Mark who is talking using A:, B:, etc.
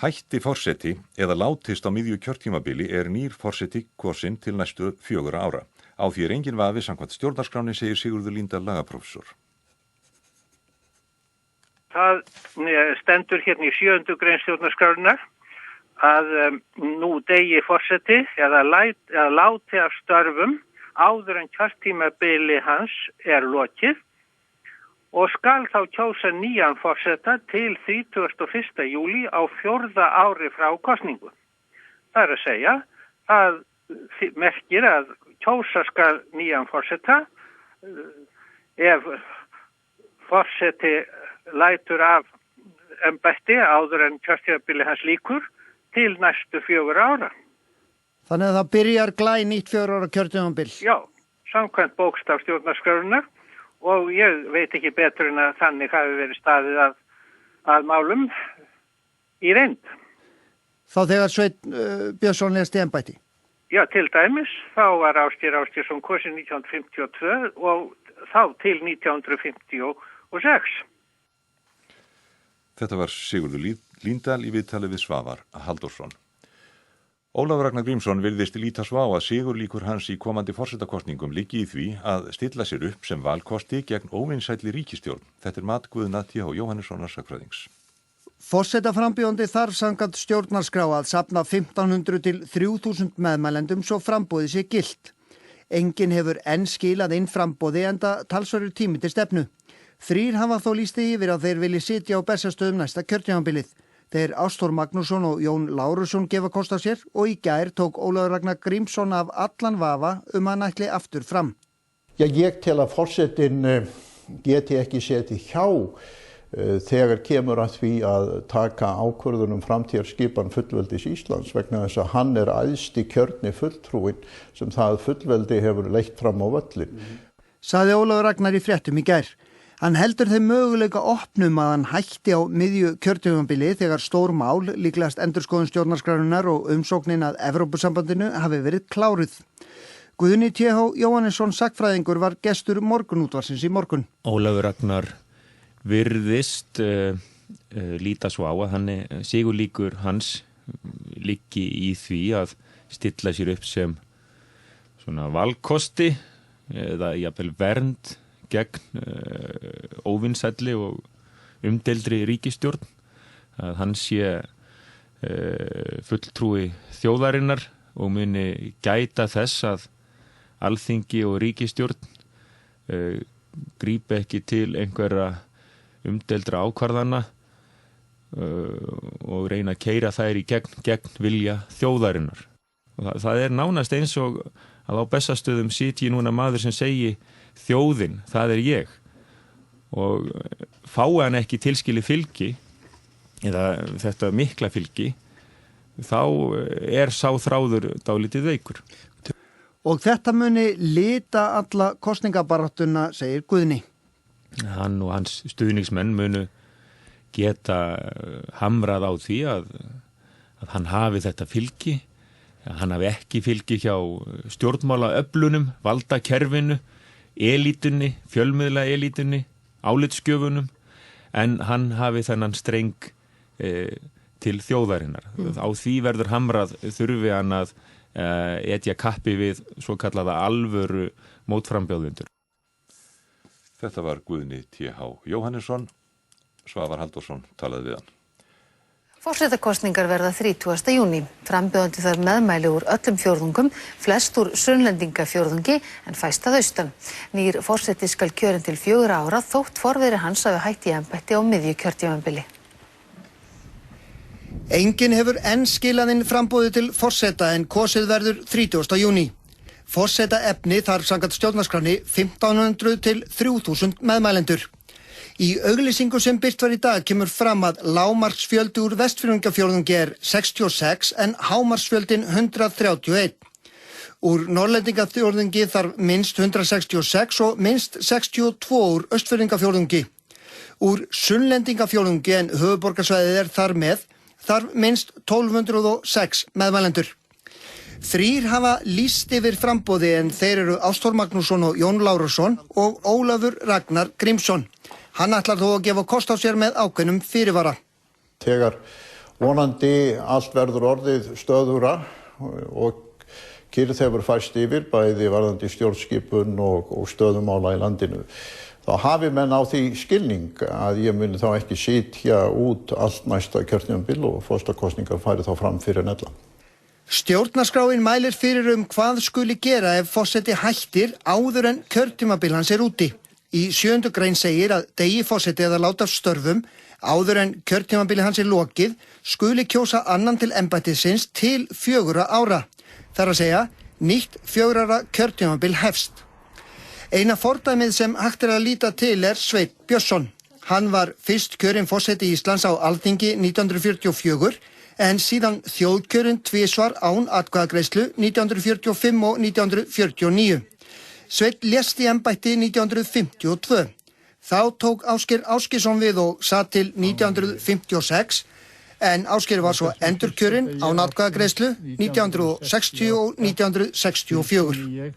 A: Hætti forseti eða látist á miðju kjörtímabili nýr forseti kosinn til næstu 4 ára. Á því engin vafi samkvæmt stjórnarskráni, segir Sigurður Líndal lagaprófessor.
B: Það stendur hérna í 7. grein stjórnarskrárinnar að nú degi forseti eða láti af störfum áður en kjörtímabili hans lokið og skal þá kjósa nýjan forseta til 31. júlí á 4. ári frá kosningu. Það að segja, það merkir að kjósa skal nýjan forseta ef forseti lætur af embætti áður en kjörtímabili hans lýkur til næstu 4 ára.
C: Þannig að það byrjar glænýtt 4 ára kjörtímabil.
B: Já, samkvæmt bókstaf stjórnarskrárinnar og ég veit ekki betur en að þannig hafi verið staðið að málum í reynd.
C: Þá þegar Sveinn Björnsson lést í embætti?
B: Já, til dæmis, þá var Ásgeir Ásgeirsson kosinn 1952 og þá til 1956.
A: Þetta var Sigurður Líndal í viðtali við Svavar Halldórsson. Ólafur Ragnar Grímsson virðist líta svo á að sigurlíkur hans í komandi forsetakosningum liggi í því að stilla sér upp sem valkosti gegn óvinsælli ríkisstjórn. Þetta mat Guðna T.H. Jóhannessonar sagnfræðings.
C: Forsetaframbjóðandi þarf samkvæmt stjórnarskrá að safna 1500 til 3000 meðmælendum svo framboði sé gilt. Enginn hefur enn skilað inn framboði enda talsverður tími til stefnu. 3 hafa þó lýst yfir að þeir vilji sitja á Bessastöðum næsta kjörtímabilið. Þeir Ástór Magnússon og Jón Lárusson gefa kost á sér og í gær tók Ólafur Ragnar Grímsson af allan vafa hann ætli aftur fram.
D: Já, ég tel að forsetinn geti ekki setið hjá þegar kemur að því að taka ákvörðun framtíðarskipan fullveldis Íslands vegna þess að hann æðsti kjörni fulltrúinn sem það fullveldi hefur leitt fram á völlin.
C: Sagði Ólafur Ragnar í fréttum í gær. Hann heldur þeim möguleika opnum að hann hætti á miðju kjörtímabili þegar stór mál, líklegast endurskoðun stjórnarskrárinnar og umsóknin að Evrópusambandinu hafi verið kláruð. Guðni T.H. Jóhannesson sagnfræðingur var gestur morgunútvarsins í morgun.
E: Ólafur Ragnar virðist líta svo á að hann sigurlíkur hans liggi í því að stilla sér upp sem svona valkosti eða jafnvel vernd gegn óvinsælli og umdeildri ríkisstjórn, að hann sé fulltrúi þjóðarinnar og muni gæta þess að Alþingi og ríkisstjórn grípi ekki til einhverra umdeildra ákvarðana og reyna að keyra þær í gegn vilja þjóðarinnar. Og það nánast eins og að á Bessastöðum sitji núna maður sem segi þjóðin, það ég og fái hann ekki tilskili fylgi eða þetta mikla fylgi þá sá þráður dálítið veikur.
C: Og þetta muni lita alla kosningabaráttuna, segir Guðni.
E: Hann og hans stuðningsmenn munu geta hamrað á því að hann hafi þetta fylgi, að hann hafi ekki fylgi hjá stjórnmálaöflunum, valdakerfinu, elítunni, fjölmiðla elítunni, álitsgjöfunum, en hann hafi þennan streng til þjóðarinnar. Á því verður hamrað þurfi hann að etja kappi við svo kallaða alvöru mótframbjóðendur.
A: Þetta var Guðni T.H. Jóhannesson, Svavar Halldórsson talaði við hann.
F: Forsetakosningar verða 30. júní. Frambjóðandi þarf meðmæli úr öllum fjórðungum, flest úr Sunnlendingafjórðungi en fæst að austan. Nýr forseti skal kjörinn til 4 ára þótt forveri hans hafi hætt í embætti á miðju kjörtímabili.
C: Enginn hefur enn skilað inn framboði til forseta en kosið verður 30. júní. Forsetaefni þarf samkvæmt stjórnarskráni 1500 til 3000 meðmælendur. Í auglýsingu sem birt var í dag kemur fram að lágmarksfjöldi úr Vestfirðingafjórðungi 66 en hámarksfjöldin 131. Úr Norðlendingafjórðungi þarf minnst 166 og minnst 62 úr Austfirðingafjórðungi. Úr Sunnlendingafjórðungi en höfuðborgarsvæðið þarf minnst 1206 meðmælendur. 3 hafa lýst yfir framboði en þeir eru Ástór Magnússon og Jón Lárusson og Ólafur Ragnar Grímsson. Hann ætlar þó að gefa kost á sér með ákveðnum fyrirvara.
D: Þegar Vonandi allt verður orðið stöðugra og kyrrð hefur færst yfir bæði varðandi stjórnskipun og stöðumála í landinu. Þá hafi menn á því skilning að ég muni þá ekki sitja út allt næsta kjörtímabil og forsetakosningar færi þá fram fyrir ella.
C: Stjórnarskráin mælir fyrir hvað skuli gera ef forseti hættir áður en kjörtímabil hans úti. Í 7. grein segir að degi forseti eða láta af störfum áður en kjörtímabili hans lokið skuli kjósa annan til embættisins til 4 ára. Það að segja, nýtt 4 ára kjörtímabil hefst. Eina fordæmið sem hægt að líta til Sveinn Björnsson. Hann var fyrst kjörinn forseti Íslands á Alþingi 1944 en síðan þjóðkjörinn tvisvar án atkvæðagreiðslu 1945 og 1949. Sveinn lést í embætti 1952. Þá tók Ásgeir Ásgeirsson við og satt til 1956 en Ásgeir var svo endurkjörinn án atkvæðagreiðslu 1960 og 1964.